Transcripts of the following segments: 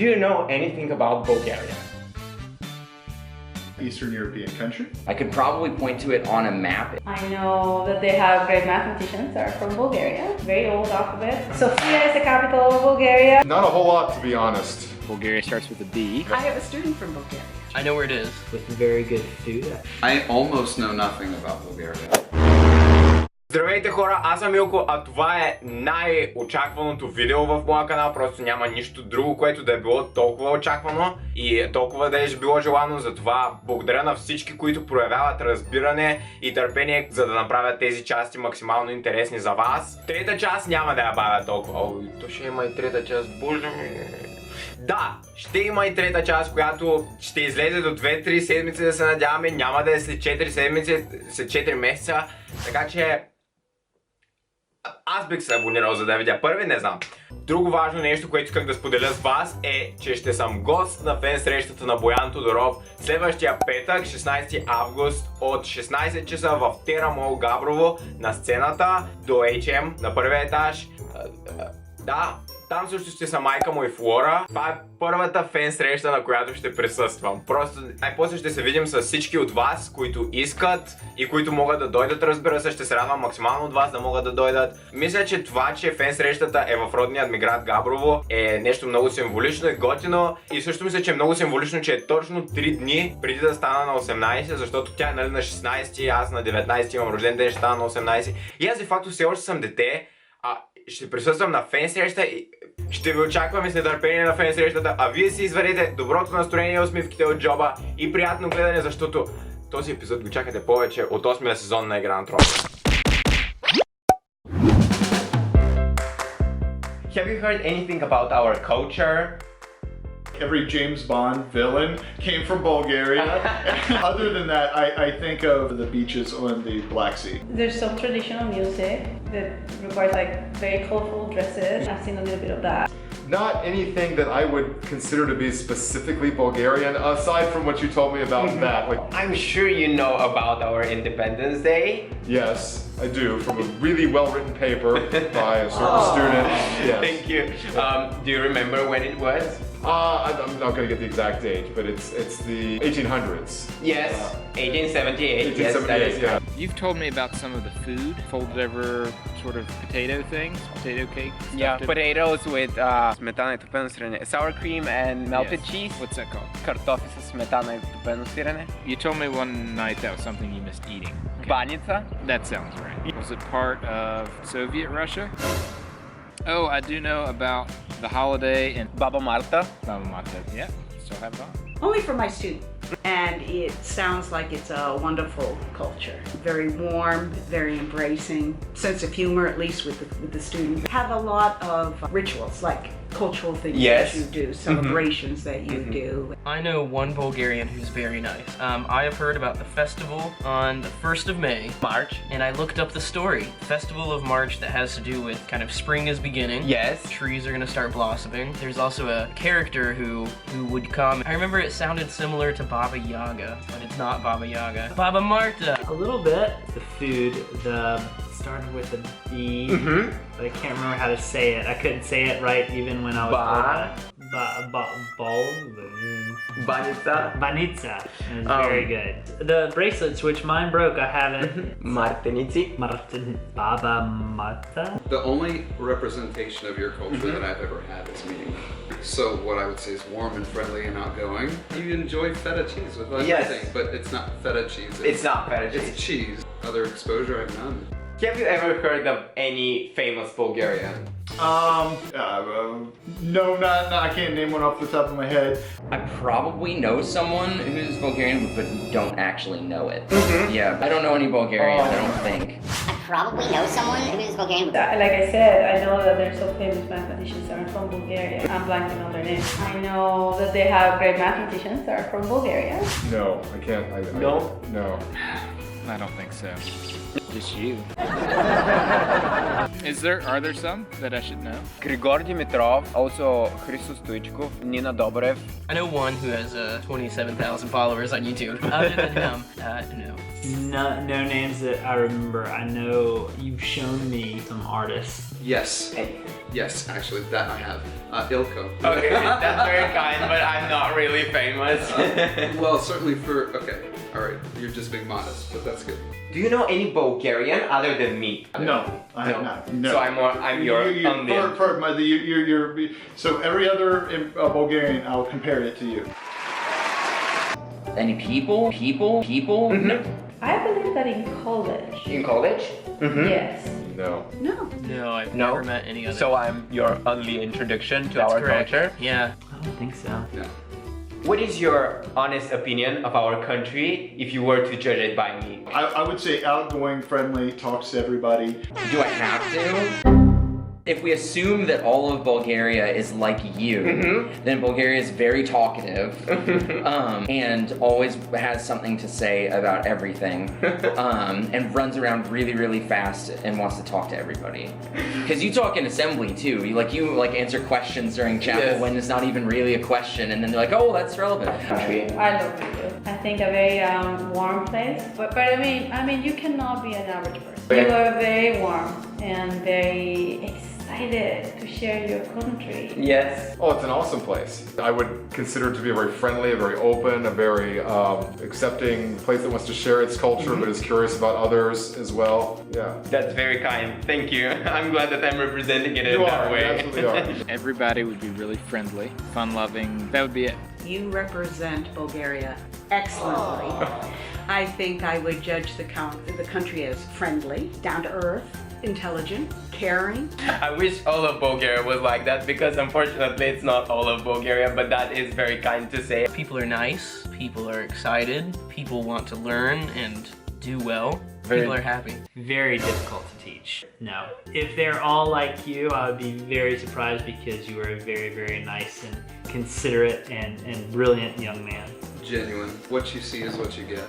Do you know anything about Bulgaria? Eastern European country. I could probably point to it on a map. I know that they have great mathematicians are from Bulgaria. Very old alphabet. Sofia is the capital of Bulgaria. Not a whole lot, to be honest. Bulgaria starts with a B. I have a student from Bulgaria. I know where it is. With very good food. I almost know nothing about Bulgaria. Здравейте хора, аз съм Илко, а това е най-очакваното видео в моя канал. Просто няма нищо друго, което да е било толкова очаквано и толкова да е било желано. Затова благодаря на всички, които проявяват разбиране и търпение, за да направят тези части максимално интересни за вас. Трета част няма да я бавя толкова. То ще има и трета част, боже ми. Да, ще има и трета част, която ще излезе до 2-3 седмици, да се надяваме. Няма да е след 4 седмици, след 4 месеца. Така че аз бих се абонирал, за да видя първи, не знам. Друго важно нещо, което исках да споделя с вас е, че ще съм гост на фен срещата на Боян Тодоров следващия петък, 16 август от 16 часа в Тера Мол Габрово на сцената до HM на първия етаж. Да, там също ще са майка му и Флора. Това е първата фен среща, на която ще присъствам. Просто най-после ще се видим с всички от вас, които искат и които могат да дойдат, разбира се. Ще се радвам максимално от вас да могат да дойдат. Мисля, че това, че фен срещата е в родният ми град Габрово, е нещо много символично и готино. И също мисля, че е много символично, че е точно 3 дни преди да стана на 18, защото тя е нали на 16, аз на 19 имам рожден ден, ще стана на 18. И аз де факто все още съм дете. Ще присъствам на фен среща и ще ви очакваме с нетърпение на фен срещата, а вие си извадете доброто настроение и усмивките от джоба и приятно гледане, защото този епизод го чакате повече от 8-я сезон на Игра на трона. Have you heard anything about our culture? Every James Bond villain came from Bulgaria. Other than that, I think of the beaches on the Black Sea. There's some traditional music that requires like very colorful dresses. I've seen a little bit of that. Not anything that I would consider to be specifically Bulgarian, aside from what you told me about that. Like, I'm sure you know about our Independence Day. yes, I do, from a really well-written paper by a certain student. Yes. Thank you. Do you remember when it was? I'm not going to get the exact date, but it's the 1800s. Yes, 1878. Yes, that is yeah. You've told me about some of the food, folded over sort of potato things, potato cake. Yeah, potatoes with сметана и топено сирене. Sour cream and melted cheese. What's that called? Картофи с сметана и топено сирене. You told me one night that was something you missed eating. Баница. That sounds right. Was it part of Soviet Russia? Oh, I do know about the holiday in Баба Марта. Baba Marta. Yeah, still have it on. Only for my student. And it sounds like it's a wonderful culture. Very warm, very embracing, sense of humor, at least with the students. Have a lot of rituals, like cultural things that you do, celebrations that you do. I know one Bulgarian who's very nice. I have heard about the festival on the 1st of May, March, and I looked up the story. Festival of March that has to do with kind of spring is beginning. Yes. Trees are gonna start blossoming. There's also a character who would come. I remember it sounded similar to Baba Yaga, but it's not Baba Yaga. Baba Marta! A little bit. The food, started with a B, but I can't remember how to say it. I couldn't say it right even when I was Banitsa. Banitsa. It was very good. The bracelets, which mine broke, I haven't. Martinici. Baba Marta. The only representation of your culture that I've ever had is me. So what I would say is warm and friendly and outgoing. You enjoy feta cheese with everything, but it's not feta cheese. It's not feta cheese. It's cheese. Other exposure I've none. Have you ever heard of any famous Bulgarian? No, not I can't name one off the top of my head. I probably know someone who's Bulgarian, but don't actually know it. Yeah, I don't know any Bulgarians, I don't think. I probably know someone who is Bulgarian. Like I said, I know that there's some famous mathematicians that are from Bulgaria. I'm blanking on their names. I know that they have great mathematicians that are from Bulgaria. No, I can't. No? No. I don't think so. Just you. Are there some that I should know? Grigor Dimitrov, also Christos Stoichkov, Nina Dobrev. I know one who has 27,000 followers on YouTube. Other than him, no. No names that I remember. I know you've shown me some artists Yes. Yes, actually, that I have. Ilko. Okay, that's very kind, but I'm not really famous. Well, certainly for, okay, alright, you're just being modest, but that's good. Do you know any Bulgarian other than me? No, I have not. No. So I'm your so every other Bulgarian, I'll compare it to you. Any people? No. I believe that in college. In college? Yes. No. No, I've never met any other. So I'm your only introduction to That's our correct. culture? Yeah. I don't think so. Yeah. What is your honest opinion of our country if you were to judge it by me? I would say outgoing, friendly, talks to everybody. Do I have to? If we assume that all of Bulgaria is like you, then Bulgaria is very talkative and always has something to say about everything and runs around really, really fast and wants to talk to everybody. Because you talk in assembly too. You answer questions during chapel when it's not even really a question, and then they're like, oh, that's relevant. I love video. I think a very warm place. But I mean, you cannot be an average person. You are very warm and very excited to share your country. Yes. Oh, it's an awesome place. I would consider it to be a very friendly, a very open, a very accepting place that wants to share its culture but is curious about others as well. Yeah. That's very kind. Thank you. I'm glad that I'm representing it in You that are, way. you absolutely are. Everybody would be really friendly, fun-loving. That would be it. You represent Bulgaria excellently. I think I would judge the country as friendly, down to earth, intelligent, caring. I wish all of Bulgaria was like that, because unfortunately it's not all of Bulgaria, but that is very kind to say. People are nice, people are excited, people want to learn and do well. People are happy. Very difficult to teach. No. If they're all like you, I would be very surprised, because you are a very, very nice and considerate and brilliant young man. Genuine. What you see is what you get.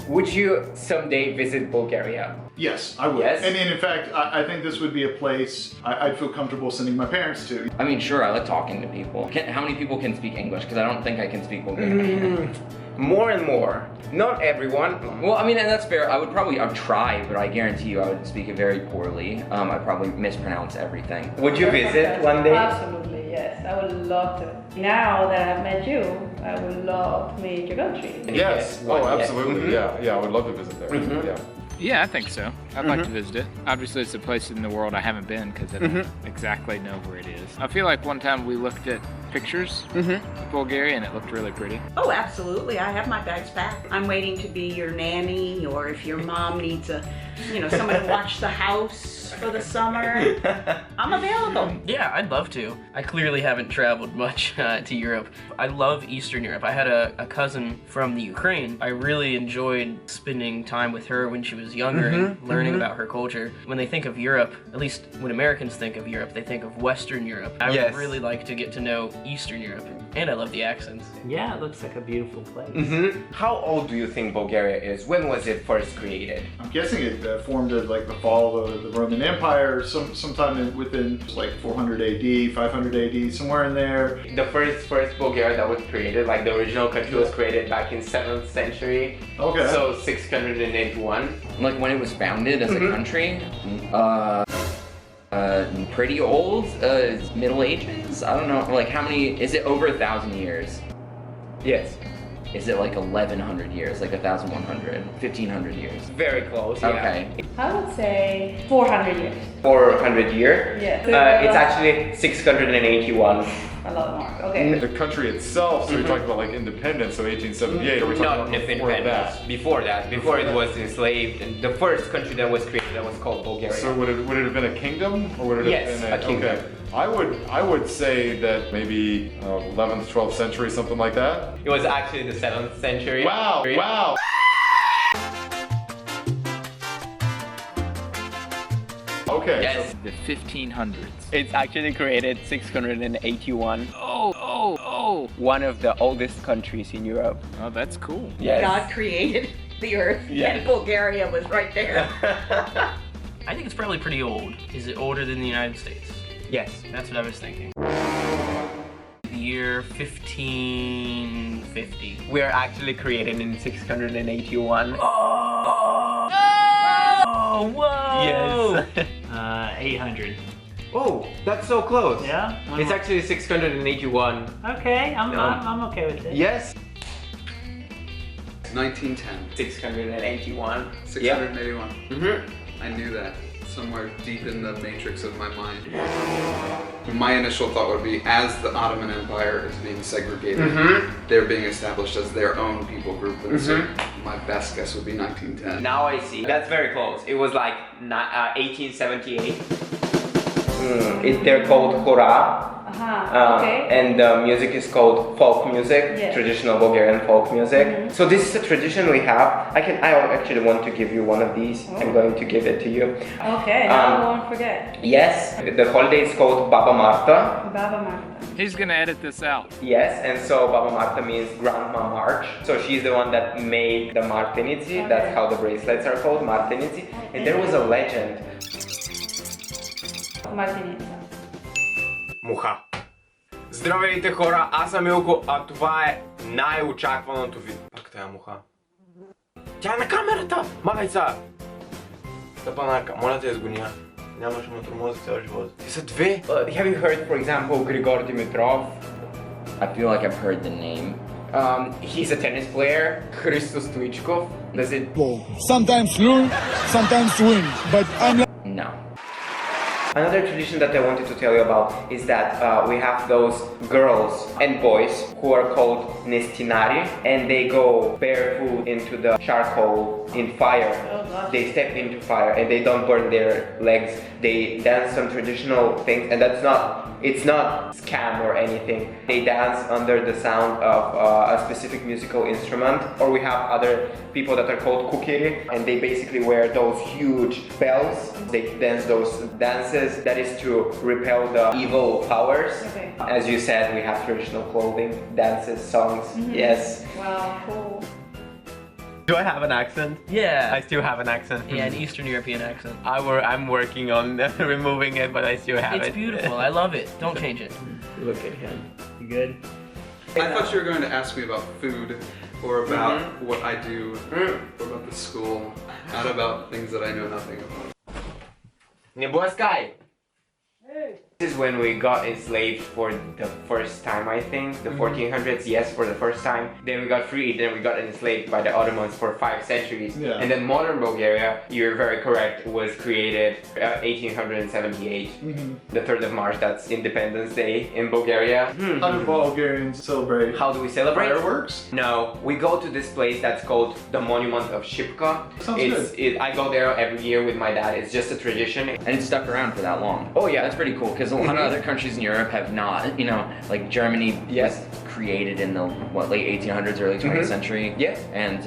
Would you someday visit Bulgaria? Yes, I would. Yes? And in fact, I think this would be a place I'd feel comfortable sending my parents to. I mean, sure, I like talking to people. How many people can speak English? Because I don't think I can speak Bulgarian. More and more. Not everyone. Well, I mean, and that's fair. I'd try, but I guarantee you I would speak it very poorly. I'd probably mispronounce everything. Would you visit one day? Absolutely, yes. I would love to. Now that I've met you, I would love to meet your country. Yes. Oh, absolutely. Yeah. I would love to visit there. Yeah. Yeah, I think so. I'd like to visit it. Obviously, it's a place in the world I haven't been because I don't exactly know where it is. I feel like one time we looked at pictures of Bulgaria and it looked really pretty. Oh, absolutely. I have my bags packed. I'm waiting to be your nanny, or if your mom needs someone to watch the house for the summer, I'm available. Yeah, I'd love to. I clearly haven't traveled much to Europe. I love Eastern Europe. I had a cousin from the Ukraine. I really enjoyed spending time with her when she was younger and learning about her culture. When they think of Europe, at least when Americans think of Europe, they think of Western Europe. I would really like to get to know Eastern Europe, and I love the accents. Yeah, it looks like a beautiful place. How old do you think Bulgaria is? When was it first created? I'm guessing it formed as like the fall of the Roman Empire, sometime within like 400 AD, 500 AD, somewhere in there. The first Bulgaria that was created, like the original country, was created back in 7th century. Okay. So 681. Like when it was founded as a country? Pretty old? Middle Ages? I don't know. Like how many? Is it over 1,000 years? Yes. Is it like 1,100 years? Like 1,100? 1,500 years? Very close, yeah. Okay. I would say 400 years. 400 years? Yeah. It's actually 681. A lot more. Okay. The country itself, so you're talking about like independence, so 1878, or we're talking Not about independence. Before that. Before it was enslaved. And the first country that was created that was called Bulgaria. So would it have been a kingdom, or would it have been a kingdom. Okay. I would say that maybe 11th, 12th century, something like that. It was actually the 7th century. Wow! Wow! Okay. Yes. The 1500s. It's actually created 681. Oh! One of the oldest countries in Europe. Oh, that's cool. Yes. God created the earth, and Bulgaria was right there. I think it's probably pretty old. Is it older than the United States? Yes. That's what I was thinking. The year 1550. We are actually created in 681. Oh, whoa! Yes. 800. Oh, that's so close. Yeah? It's actually 681. Okay, I'm okay with it. Yes. 1910. 681. 681. Mm-hmm. I knew that. Somewhere deep in the matrix of my mind. My initial thought would be, as the Ottoman Empire is being segregated, they're being established as their own people group, and so my best guess would be 1910. Now I see. That's very close. It was like 1878. They're called hora. Okay. And the music is called folk music, Yes. traditional Bulgarian folk music. So this is a tradition we have. I actually want to give you one of these. I'm going to give it to you. Okay, now I won't forget. Yes, the holiday is called Baba Marta. Baba Marta. He's gonna edit this out. Yes, and so Baba Marta means Grandma March. So she's the one that made the Martinici. That's how the bracelets are called, Martinici. And there was a legend. Martinica. Муха. Здравейте хора, аз съм Илко, а това е най-очакваното видео. Пак тая муха. Тя е на камерата! Махай са! Тъпанака, моля те изгоня. Нямаш ме тормози цял живот. Те са две. Have you heard, for example, Grigor Dimitrov? I feel like I've heard the name. He's a tennis player. Христо Стоичков. Does it... Sometimes lose, sometimes win, but I'm No. Another tradition that I wanted to tell you about is that we have those girls and boys who are called nestinari, and they go barefoot into the charcoal in fire. They step into fire and they don't burn their legs. They dance some traditional things, and it's not scam or anything. They dance under the sound of a specific musical instrument. Or we have other people that are called kukiri, and they basically wear those huge bells. They dance those dances that is to repel the evil powers. Okay. As you said, we have traditional clothing, dances, songs. Yes. Wow, cool. Do I have an accent? Yeah. I still have an accent. Yeah, an Eastern European accent. I'm working on removing it, but I still have it. It's beautiful. I love it. Don't change it. Look at him. You good? I thought you were going to ask me about food, or about what I do, or about the school, not about things that I know nothing about. Nebuaskai! This is when we got enslaved for the first time, I think. The 1400s, yes, for the first time. Then we got freed, then we got enslaved by the Ottomans for 5 centuries. Yeah. And then modern Bulgaria, you're very correct, was created 1878. The 3rd of March, that's Independence Day in Bulgaria. How do Bulgarians celebrate? How do we celebrate? Fireworks? No, we go to this place that's called the Monument of Shipka. Sounds good. I go there every year with my dad. It's just a tradition. And it's stuck around for that long. Oh yeah. That's pretty cool, because a lot of other countries in Europe have not. You know, like Germany was created in the, late 1800s, early 20th century. Yeah. And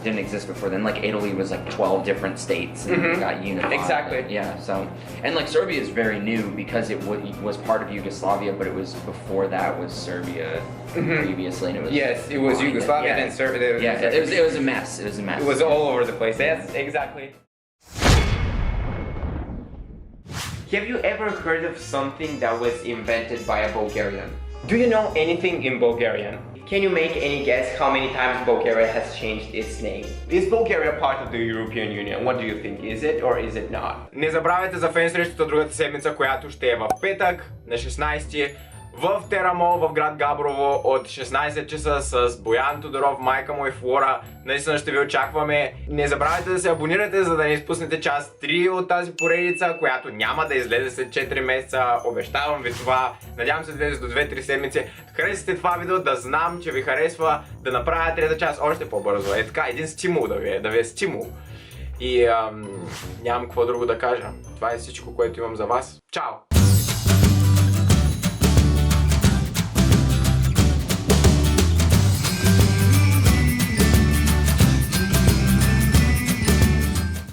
didn't exist before then. Like Italy was like 12 different states and got unified. Exactly. Yeah, so. And like Serbia is very new because it was part of Yugoslavia, but it was before that was Serbia previously. And it was Yes, it was Yugoslavia and Serbia. Yeah, it was a mess. It was a mess. It was all over the place. Yes, exactly. Have you ever heard of something that was invented by a Bulgarian? Do you know anything in Bulgarian? Can you make any guess how many times Bulgaria has changed its name? Is Bulgaria part of the European Union? What do you think? Is it or is it not? Не забравяйте за фен срещата другата седмица, която ще е в петък на 16 в Терамол, в град Габрово от 16 часа с Боян Тодоров, майка му и Флора. Наистина ще ви очакваме. Не забравяйте да се абонирате, за да не изпуснете част 3 от тази поредица, която няма да излезе след 4 месеца. Обещавам ви това. Надявам се да излезе до 2-3 седмици. Харесате това видео, да знам, че ви харесва, да направя трета част още по-бързо. Е така, един стимул да ви е стимул. И нямам какво друго да кажа. Това е всичко, което имам за вас. Чао!